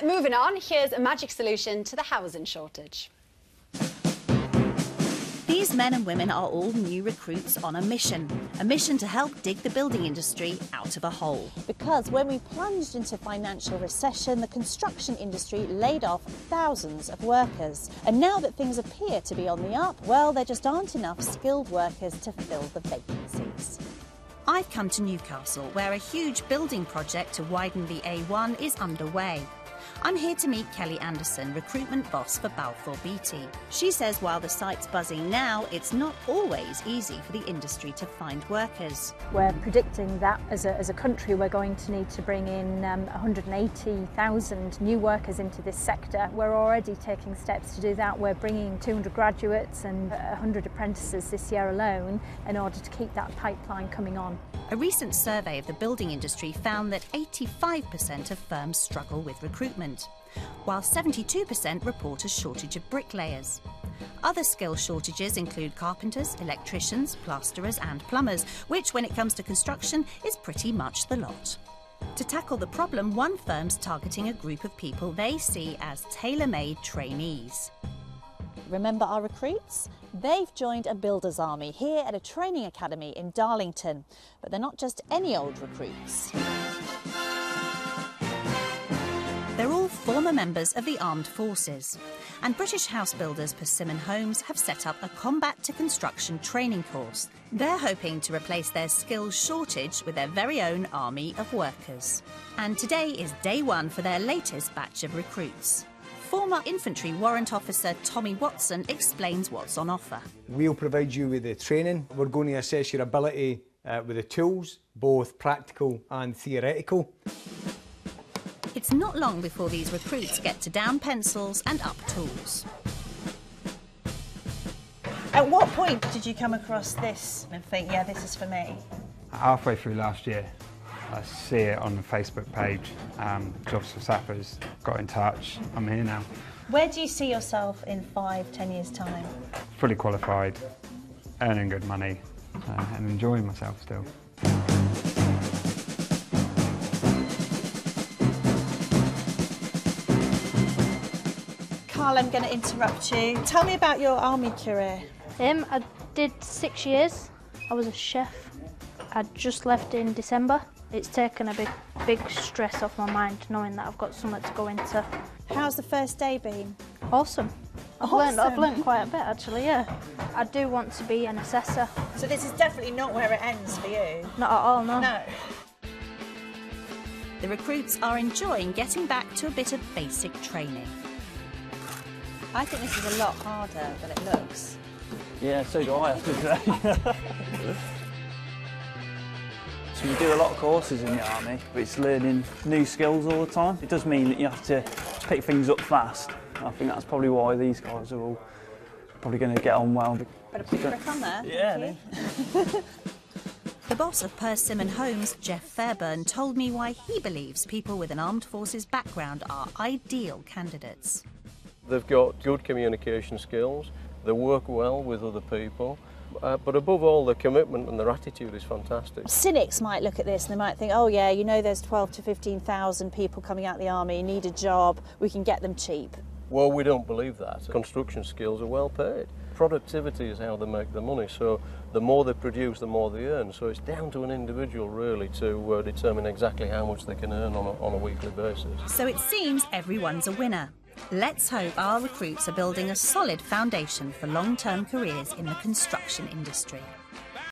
Moving on, here's a magic solution to the housing shortage. These men and women are all new recruits on a mission to help dig the building industry out of a hole. Because when we plunged into financial recession, the construction industry laid off thousands of workers. And now that things appear to be on the up, well, there just aren't enough skilled workers to fill the vacancies. I've come to Newcastle, where a huge building project to widen the A1 is underway. I'm here to meet Kelly Anderson, recruitment boss for Balfour Beatty. She says while the site's buzzing now, it's not always easy for the industry to find workers. We're predicting that as a country we're going to need to bring in 180,000 new workers into this sector. We're already taking steps to do that. We're bringing 200 graduates and 100 apprentices this year alone in order to keep that pipeline coming on. A recent survey of the building industry found that 85% of firms struggle with recruitment, while 72% report a shortage of bricklayers. Other skill shortages include carpenters, electricians, plasterers and plumbers, which when it comes to construction is pretty much the lot. To tackle the problem, one firm's targeting a group of people they see as tailor-made trainees. Remember our recruits? They've joined a builder's army here at a training academy in Darlington. But they're not just any old recruits. They're all former members of the armed forces. And British house builders Persimmon Homes have set up a combat to construction training course. They're hoping to replace their skills shortage with their very own army of workers. And today is day one for their latest batch of recruits. Former infantry warrant officer Tommy Watson explains what's on offer. We'll provide you with the training. We're going to assess your ability with the tools, both practical and theoretical. It's not long before these recruits get to down pencils and up tools. At what point did you come across this and think, yeah, this is for me? Halfway through last year, I see it on the Facebook page, Jobs for Sappers, got in touch, I'm here now. Where do you see yourself in 5-10 years' time? Fully qualified, earning good money and enjoying myself still. Carl, I'm going to interrupt you. Tell me about your army career. I did 6 years. I was a chef. I just left in December. It's taken a big stress off my mind knowing that I've got something to go into. How's the first day been? Awesome. I've learned quite a bit actually, yeah. I do want to be an assessor. So this is definitely not where it ends for you? Not at all, no. No. The recruits are enjoying getting back to a bit of basic training. I think this is a lot harder than it looks. Yeah, so do I have to say. So you do a lot of courses in the army, but it's learning new skills all the time. It does mean that you have to pick things up fast. I think that's probably why these guys are all probably going to get on well. Better put your brick on there. Yeah. The boss of Persimmon Homes, Jeff Fairburn, told me why he believes people with an armed forces background are ideal candidates. They've got good communication skills, they work well with other people, but above all, their commitment and their attitude is fantastic. Cynics might look at this and they might think, oh yeah, you know there's 12 to 15,000 people coming out of the army, need a job, we can get them cheap. Well, we don't believe that. Construction skills are well paid. Productivity is how they make the money, so the more they produce, the more they earn. So it's down to an individual really to determine exactly how much they can earn on a weekly basis. So it seems everyone's a winner. Let's hope our recruits are building a solid foundation for long-term careers in the construction industry.